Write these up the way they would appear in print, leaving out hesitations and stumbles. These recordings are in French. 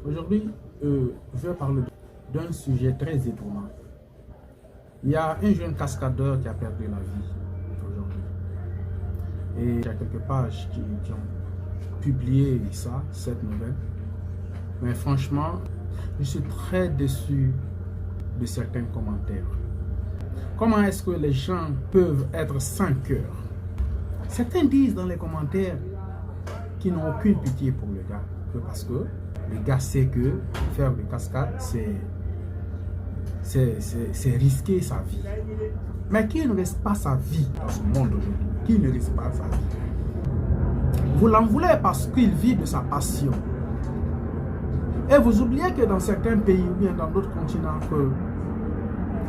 Aujourd'hui, je vais parler d'un sujet très étonnant. Il y a un jeune cascadeur qui a perdu la vie aujourd'hui. Et il y a quelques pages qui ont publié ça, cette nouvelle. Mais franchement, je suis très déçu de certains commentaires. Comment est-ce que les gens peuvent être sans cœur? Certains disent dans les commentaires qu'ils n'ont aucune pitié pour le gars. Parce que le gars sait que faire des cascades, c'est risquer sa vie. Mais qui ne risque pas sa vie dans ce monde aujourd'hui? Qui ne risque pas sa vie? Vous l'en voulez parce qu'il vit de sa passion. Et vous oubliez que dans certains pays ou bien dans d'autres continents, que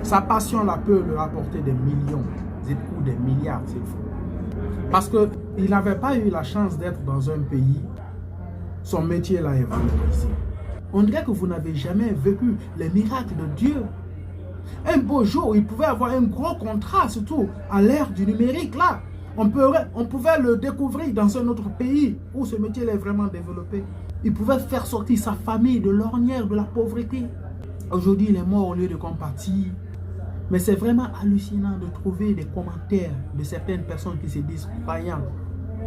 sa passion là peut lui rapporter des millions ou des milliards s'il faut. Parce qu'il n'avait pas eu la chance d'être dans un pays, son métier là est valorisé. On dirait que vous n'avez jamais vécu les miracles de Dieu. Un beau jour, il pouvait avoir un gros contrat, surtout à l'ère du numérique là. On pouvait le découvrir dans un autre pays où ce métier est vraiment développé. Il pouvait faire sortir sa famille de l'ornière, de la pauvreté. Aujourd'hui, il est mort au lieu de compatir. Mais c'est vraiment hallucinant de trouver des commentaires de certaines personnes qui se disent croyants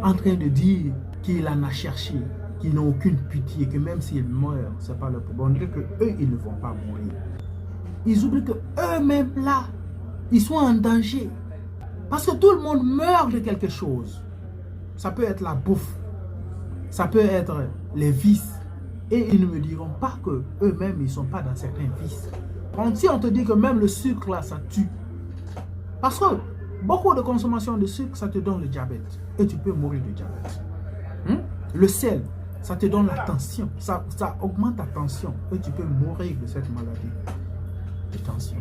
en train de dire qu'il en a cherché, qu'ils n'ont aucune pitié, que même s'ils meurent, ce n'est pas leur problème. On dirait qu'eux, ils ne vont pas mourir. Ils oublient qu'eux-mêmes là, ils sont en danger. Parce que tout le monde meurt de quelque chose. Ça peut être la bouffe. Ça peut être les vices. Et ils ne me diront pas qu'eux-mêmes, ils ne sont pas dans certains vices. Si on te dit que même le sucre là, ça tue. Parce que beaucoup de consommation de sucre, ça te donne le diabète. Et tu peux mourir de diabète. Le sel, ça te donne la tension. Ça augmente ta tension. Et tu peux mourir de cette maladie de tension.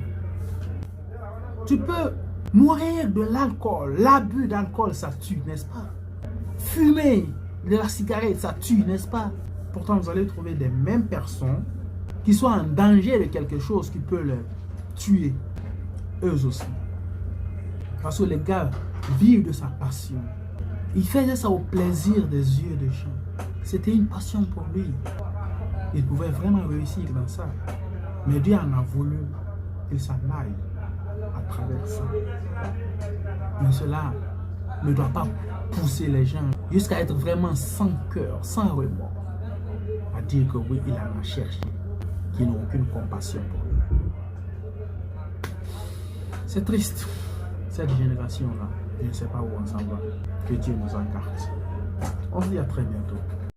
Tu peux mourir de l'alcool. L'abus d'alcool, ça tue, n'est-ce pas? Fumer de la cigarette, ça tue, n'est-ce pas? Pourtant, vous allez trouver des mêmes personnes qui sont en danger de quelque chose qui peut les tuer, eux aussi. Parce que les gars vivent de sa passion. Il faisait ça au plaisir des yeux des gens. C'était une passion pour lui. Il pouvait vraiment réussir dans ça. Mais Dieu en a voulu qu'il s'en aille à travers ça. Mais cela ne doit pas pousser les gens jusqu'à être vraiment sans cœur, sans remords, à dire que oui, il en a cherché, qu'ils n'ont aucune compassion pour lui. C'est triste, cette génération-là. Je ne sais pas où on s'en va. Que Dieu nous en garde. On se dit à très bientôt.